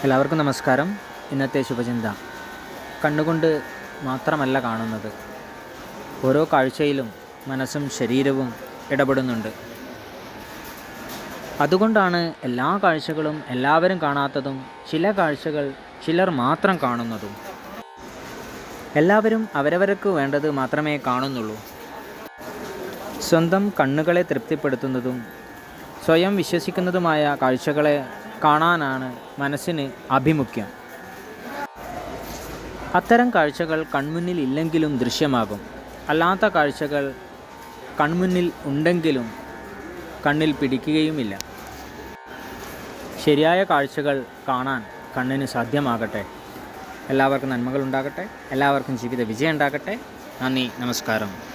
എല്ലാവർക്കും നമസ്കാരം. ഇന്നത്തെ ശുഭചിന്ത. കണ്ണുകൊണ്ട് മാത്രമല്ല കാണുന്നത്, ഓരോ കാഴ്ചയിലും മനസ്സും ശരീരവും ഇടപെടുന്നുണ്ട്. അതുകൊണ്ടാണ് എല്ലാ കാഴ്ചകളും എല്ലാവരും കാണാത്തതും ചില കാഴ്ചകൾ ചിലർ മാത്രം കാണുന്നതും. എല്ലാവരും അവരവർക്ക് വേണ്ടത് മാത്രമേ കാണുന്നുള്ളൂ. സ്വന്തം കണ്ണുകളെ തൃപ്തിപ്പെടുത്തുന്നതും സ്വയം വിശ്വസിക്കുന്നതുമായ കാഴ്ചകളെ കാണാനാണ് മനസ്സിന് ആഭിമുഖ്യം. അത്തരം കാഴ്ചകൾ കൺമുന്നിൽ ഇല്ലെങ്കിലും ദൃശ്യമാകും. അല്ലാത്ത കാഴ്ചകൾ കൺമുന്നിൽ ഉണ്ടെങ്കിലും കണ്ണിൽ പിടിക്കുകയുമില്ല. ശരിയായ കാഴ്ചകൾ കാണാൻ കണ്ണിന് സാധ്യമാകട്ടെ. എല്ലാവർക്കും നന്മകൾ ഉണ്ടാകട്ടെ. എല്ലാവർക്കും ജീവിത വിജയം ഉണ്ടാകട്ടെ. നന്ദി, നമസ്കാരം.